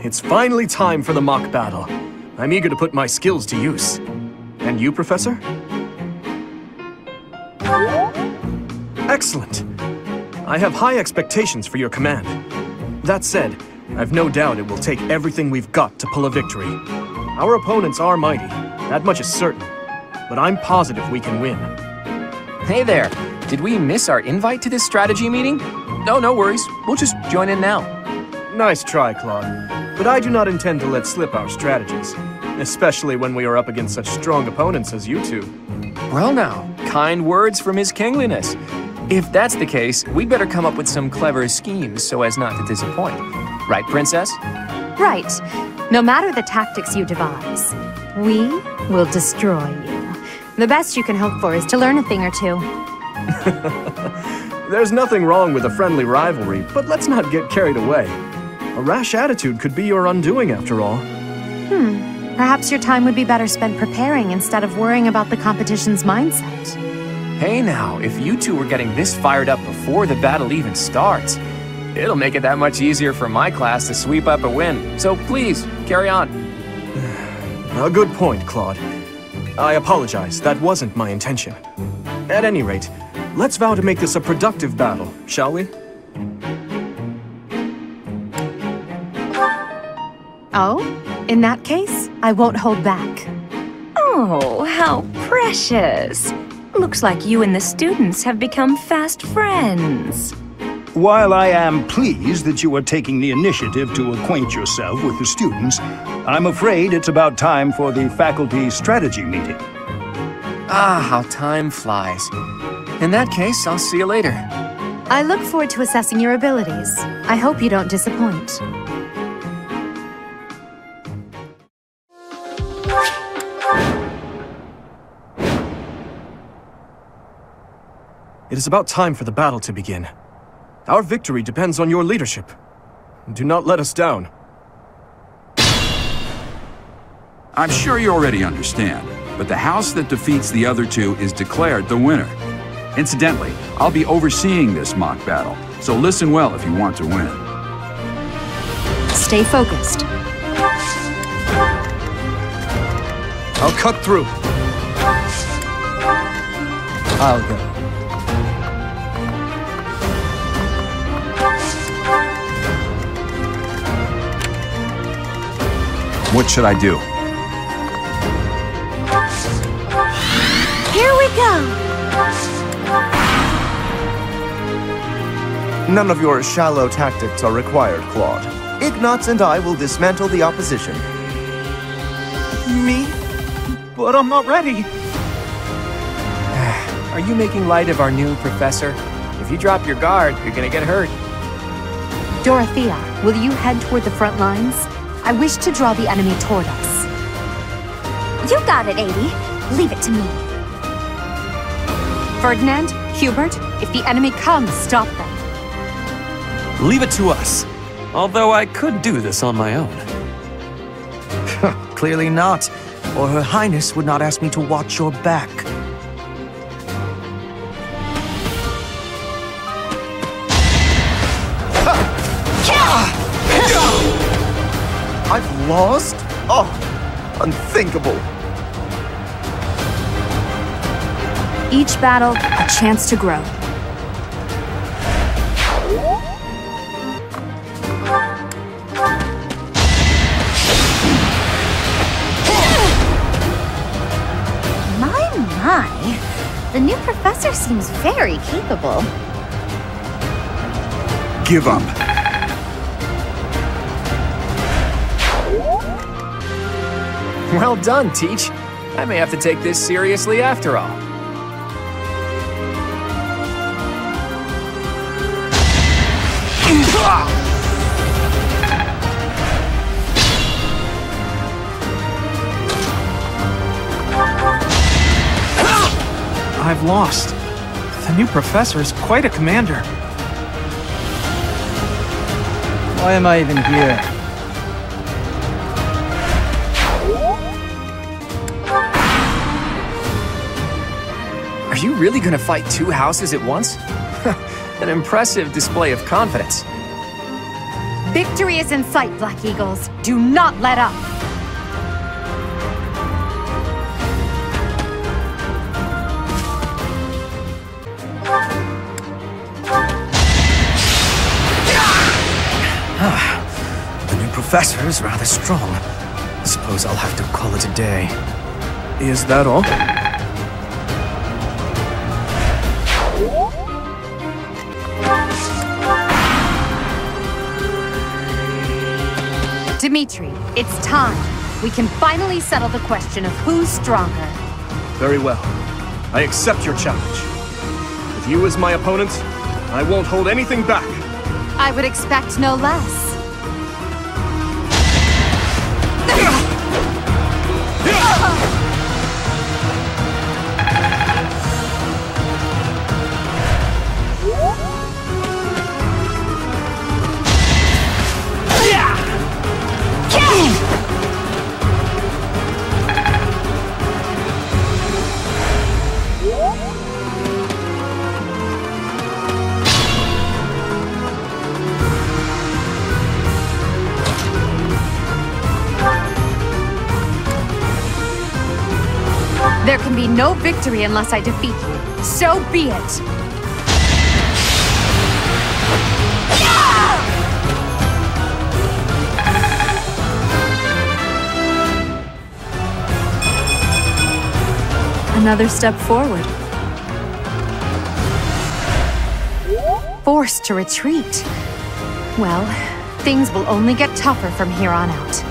it's finally time for the mock battle. I'm eager to put my skills to use. And you, Professor? Excellent. I have high expectations for your command. That said, I've no doubt it will take everything we've got to pull a victory. Our opponents are mighty, that much is certain. But I'm positive we can win. Hey there, did we miss our invite to this strategy meeting? No worries, we'll just join in now. Nice try, Claude. But I do not intend to let slip our strategies. Especially when we are up against such strong opponents as you two. Well now, kind words from His Kingliness. If that's the case, we'd better come up with some clever schemes so as not to disappoint. Right, Princess? Right. No matter the tactics you devise, we will destroy you. The best you can hope for is to learn a thing or two. There's nothing wrong with a friendly rivalry, but let's not get carried away. A rash attitude could be your undoing after all. Perhaps your time would be better spent preparing instead of worrying about the competition's mindset. Hey now, if you two were getting this fired up before the battle even starts, it'll make it that much easier for my class to sweep up a win. So please, carry on. A good point, Claude. I apologize, that wasn't my intention. At any rate, let's vow to make this a productive battle, shall we? Oh? In that case, I won't hold back. Oh, how precious. Looks like you and the students have become fast friends. While I am pleased that you are taking the initiative to acquaint yourself with the students, I'm afraid it's about time for the faculty strategy meeting. Ah, how time flies. In that case, I'll see you later. I look forward to assessing your abilities. I hope you don't disappoint. It is about time for the battle to begin. Our victory depends on your leadership. Do not let us down. I'm sure you already understand, but the house that defeats the other two is declared the winner. Incidentally, I'll be overseeing this mock battle, so listen well if you want to win. Stay focused. I'll cut through. I'll go. What should I do? Here we go! None of your shallow tactics are required, Claude. Ignatz and I will dismantle the opposition. Me? But I'm not ready. Are you making light of our new professor? If you drop your guard, you're gonna get hurt. Dorothea, will you head toward the front lines? I wish to draw the enemy toward us. You got it, Adi. Leave it to me. Ferdinand, Hubert, if the enemy comes, stop them. Leave it to us. Although I could do this on my own. Clearly not, or Her Highness would not ask me to watch your back. I've lost? Oh, unthinkable. Each battle, a chance to grow. My. The new professor seems very capable. Give up. Well done, Teach. I may have to take this seriously after all. I've lost. The new professor is quite a commander. Why am I even here? Are you really gonna fight two houses at once? An impressive display of confidence. Victory is in sight, Black Eagles. Do not let up. The new professor is rather strong. I suppose I'll have to call it a day. Is that all? Dimitri, it's time. We can finally settle the question of who's stronger. Very well. I accept your challenge. With you as my opponent, I won't hold anything back. I would expect no less. There can be no victory unless I defeat you. So be it! Another step forward. Forced to retreat. Well, things will only get tougher from here on out.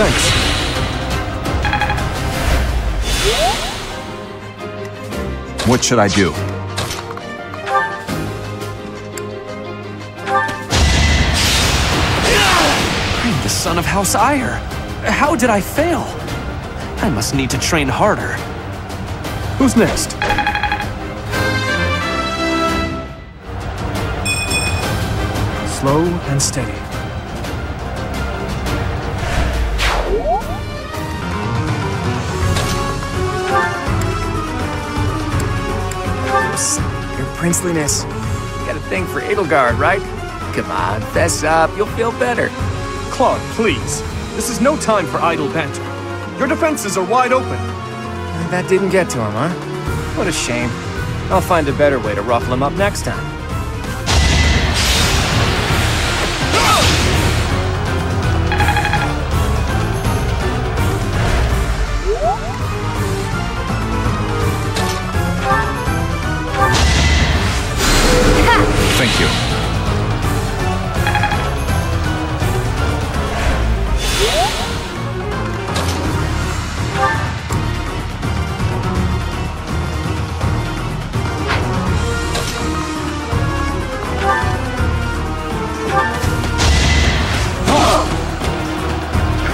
Thanks. What should I do? I'm the son of House Azure. How did I fail? I must need to train harder. Who's next? Slow and steady. Your princeliness. You got a thing for Edelgard, right? Come on, fess up. You'll feel better. Claude, please. This is no time for idle banter. Your defenses are wide open. That didn't get to him, huh? What a shame. I'll find a better way to ruffle him up next time. Thank you.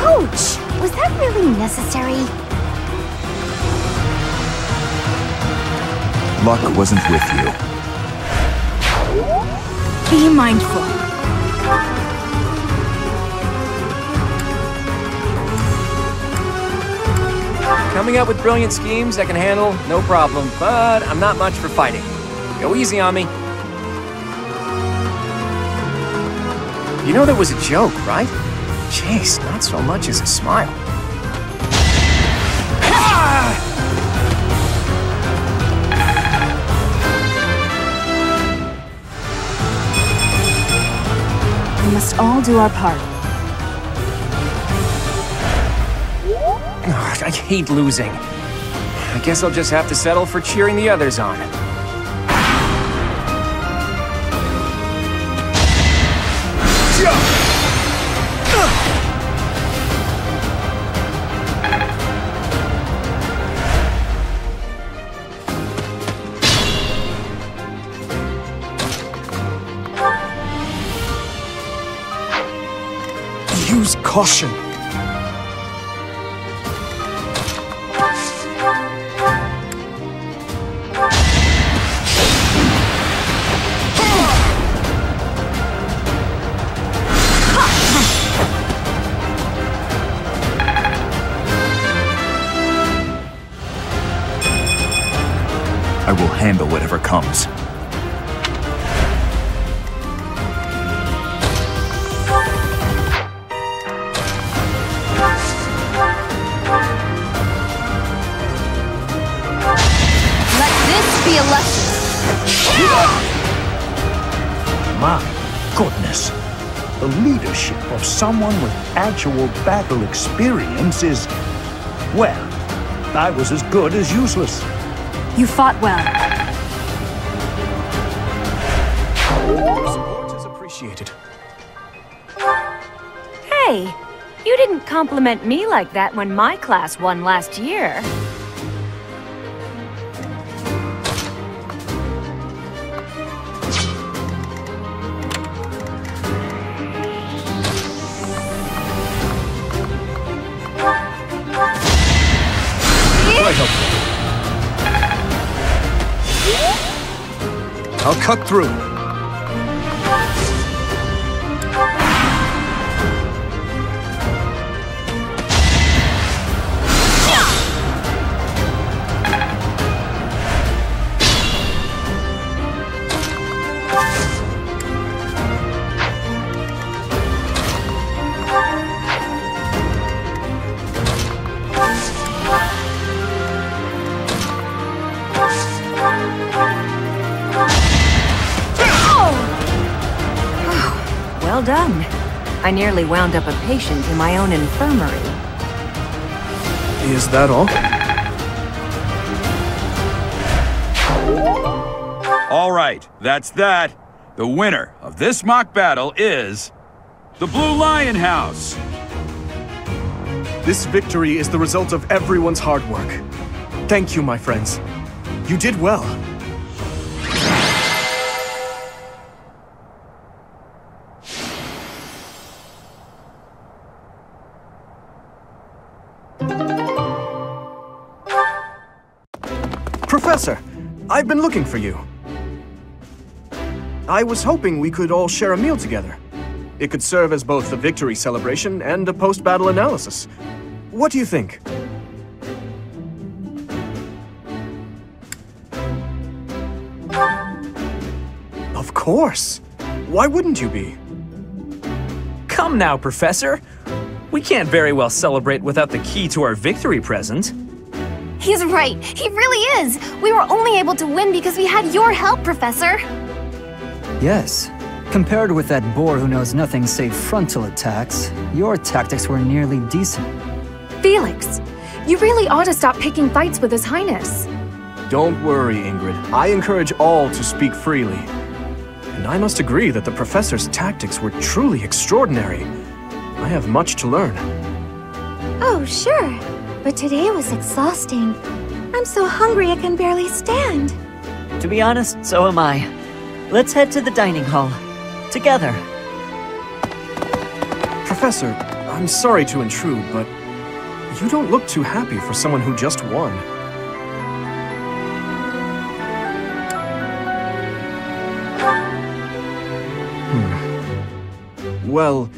Ouch! Was that really necessary? Luck wasn't with you. Be mindful. Coming up with brilliant schemes I can handle, no problem, but I'm not much for fighting. Go easy on me. You know that was a joke, right? Jeez, not so much as a smile. We must all do our part. Ugh, I hate losing. I guess I'll just have to settle for cheering the others on. Use caution. I will handle whatever comes. Let this be a lesson. My goodness. The leadership of someone with actual battle experience is... well, I was as good as useless. You fought well. Your support is appreciated. Hey, you didn't compliment me like that when my class won last year. I'll cut through. Well done. I nearly wound up a patient in my own infirmary. Is that all? All right, that's that. The winner of this mock battle is... the Blue Lion House! This victory is the result of everyone's hard work. Thank you, my friends. You did well. Professor, I've been looking for you. I was hoping we could all share a meal together. It could serve as both a victory celebration and a post-battle analysis. What do you think? Of course. Why wouldn't you be? Come now, Professor. We can't very well celebrate without the key to our victory present. He's right. He really is. We were only able to win because we had your help, Professor. Yes. Compared with that boar who knows nothing save frontal attacks, your tactics were nearly decent. Felix, you really ought to stop picking fights with His Highness. Don't worry, Ingrid. I encourage all to speak freely. And I must agree that the Professor's tactics were truly extraordinary. I have much to learn. Oh, sure. But today was exhausting. I'm so hungry I can barely stand. To be honest, so am I. Let's head to the dining hall. Together. Professor, I'm sorry to intrude, but you don't look too happy for someone who just won. Well,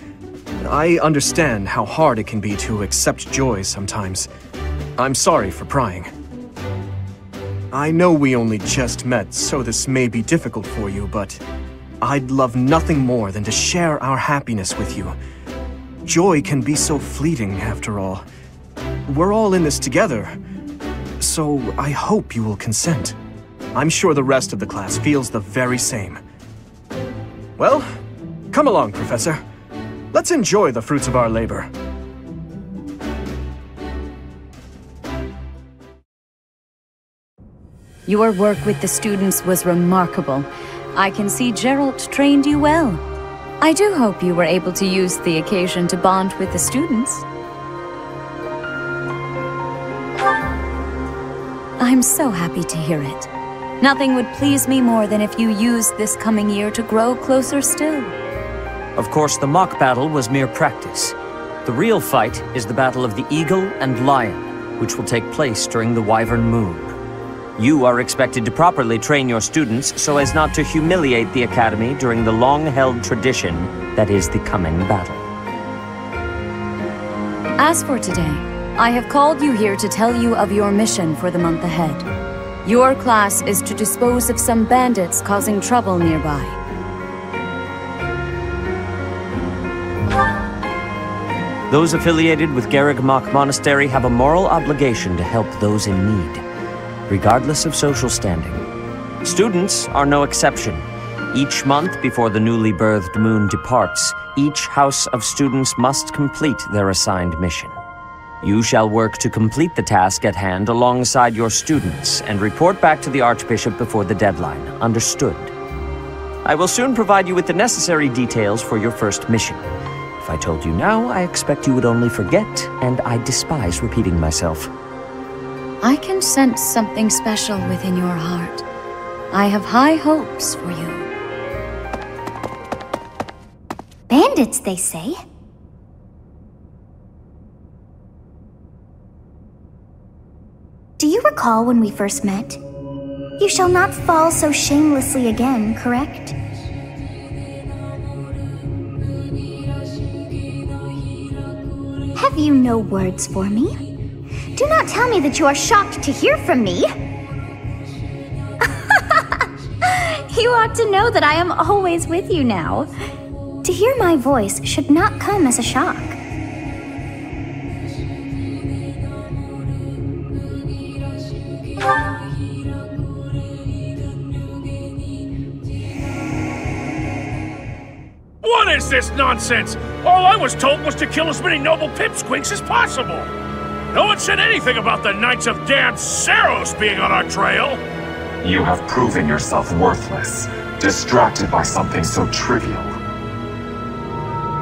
I understand how hard it can be to accept joy sometimes. I'm sorry for prying. I know we only just met, so this may be difficult for you, but I'd love nothing more than to share our happiness with you. Joy can be so fleeting, after all. We're all in this together, so I hope you will consent. I'm sure the rest of the class feels the very same. Well, come along, Professor. Let's enjoy the fruits of our labor. Your work with the students was remarkable. I can see Gerald trained you well. I do hope you were able to use the occasion to bond with the students. I'm so happy to hear it. Nothing would please me more than if you used this coming year to grow closer still. Of course, the mock battle was mere practice. The real fight is the battle of the Eagle and Lion, which will take place during the Wyvern Moon. You are expected to properly train your students so as not to humiliate the Academy during the long-held tradition that is the coming battle. As for today, I have called you here to tell you of your mission for the month ahead. Your class is to dispose of some bandits causing trouble nearby. Those affiliated with Garreg-Mach Monastery have a moral obligation to help those in need, regardless of social standing. Students are no exception. Each month before the newly birthed moon departs, each house of students must complete their assigned mission. You shall work to complete the task at hand alongside your students and report back to the archbishop before the deadline. Understood? I will soon provide you with the necessary details for your first mission. If I told you now, I expect you would only forget, and I despise repeating myself. I can sense something special within your heart. I have high hopes for you. Bandits, they say? Do you recall when we first met? You shall not fall so shamelessly again, correct? Have you no words for me? Do not tell me that you are shocked to hear from me! You ought to know that I am always with you now. To hear my voice should not come as a shock. What is this nonsense? All I was told was to kill as many noble pipsqueaks as possible. No one said anything about the Knights of Dan Saros being on our trail. You have proven yourself worthless, distracted by something so trivial.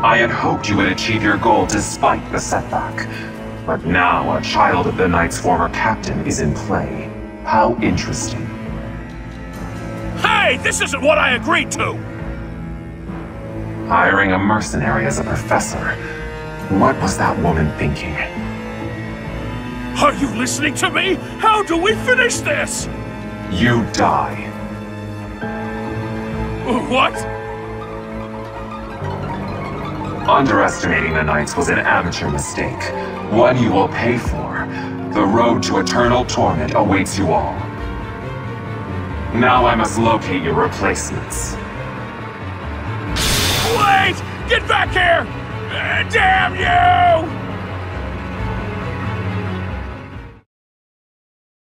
I had hoped you would achieve your goal despite the setback. But now a child of the Knight's former captain is in play. How interesting. Hey, this isn't what I agreed to! Hiring a mercenary as a professor. What was that woman thinking? Are you listening to me? How do we finish this? You die. What? Underestimating the Knights was an amateur mistake. One you will pay for. The road to eternal torment awaits you all. Now I must locate your replacements. Wait! Get back here! Damn you!